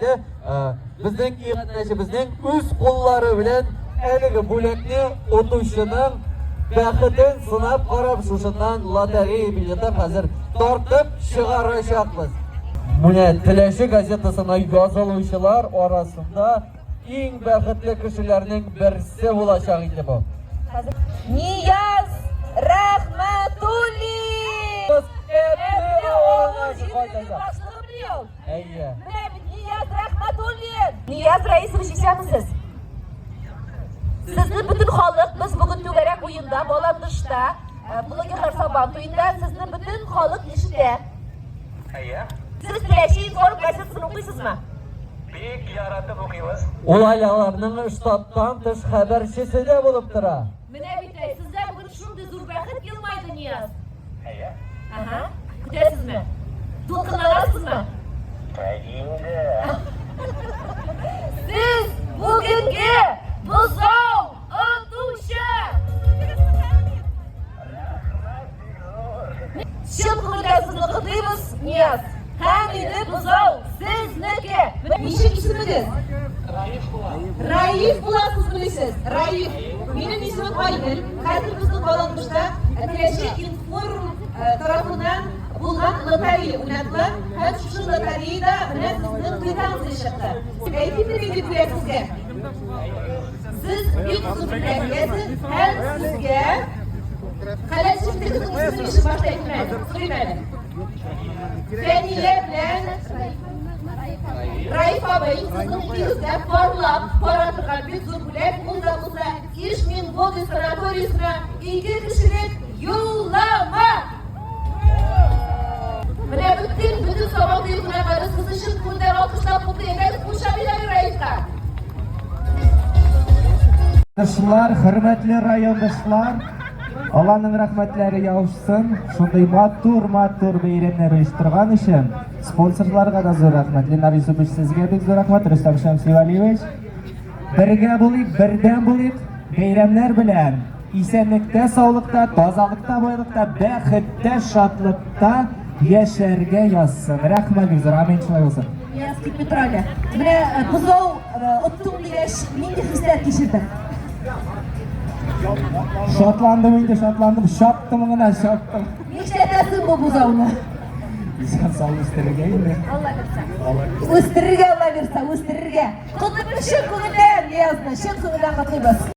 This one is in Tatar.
ki bizning qatnashimizning o'z qo'llari bilan haligi bo'lakni o'tuvchining baxtini sinab qarab shundan lotereya bileti hozir tortib chiqarishamiz. Buni Tilashi gazetasini yozuvchilar orasida eng baxtli kishilarning birisi bo'lacak edi bu. Niyaz Rahmatulli. Niyaz Rahmatulli. Niyaz raisi bo'lishasiz. Sizni butun xalq biz bugun to'garak o'yinda, Bolandishda, blogerlar sabon to'yinda sizni butun xalq eshitdi. Siz Tilashi inform gazetasini o'qiysizmi? Bek yaratib o'qiymiz. Olaylarning shtatdan tish xabarchisi bo'lib turadi. Mana bitta sizlar bugun shunday zo'r baxt kelmaydi Niyaz. Aha. Kutasizmi? To'lqinlarsizmi? Endi. Siz bugungi buzov o'tuvchi. Shin qo'lda sizni qutlaymiz Niyaz. Hamida buzov sizniki. Nechik ismingiz? Raif bo'lasiz bilasiz. Raif. Mening ismim Oydin. Hozir bizning Bolandishda Tilashi inform tarafidan bo'lgan lotereya o'ynatdi. Hech shu lotereyada mana sizni quyidamiz deyishdi. Aytib sizga. Siz ilk suhbatgasiz, har sizga qalashingizni o'zingizga boshlayman. So'rayman. Faniya bilan Raif abay sizning ikkinizda parlab, paratirgan bir zo'rbulat o'zimizda 3000 bodi sanatoriyasida 2 kishilik yo'llanma. Mana bütün sabah uyqularimiz sizni shin qo'ldan olqishlab qutlaymiz. Qo'shabilar Raifga. Do'stlar, hurmatli rayondoshlar, Allohning rahmatlari yog'ishsin. Shunday mattur bayramlar uyushtirgan uchun sponsorlarga da zo'r rahmat. Lenar Yusupov sizga bek zo'r rahmat. Rustam Shamsivaliyevich. Birga bo'lib, birdan bo'lib bayramlar bilan esenlikda, sog'likda, tozalikda, boylikda, baxtda, shodlikda yasharga yozsin. Rahmat bizlar, amin bo'lsin. Niyazki Petroga. Mana buzov o'tdim degash menga hissiyat kechirdi. Shotlandim, shotdim. Nechtatasiz bu buzovni? Inson sog'liq istirga endi. Alloh bersin. O'stirga Alloh bersin, o'stirga. Qutlu shin kunlar Niyozni, shin kunlar qutlaymiz.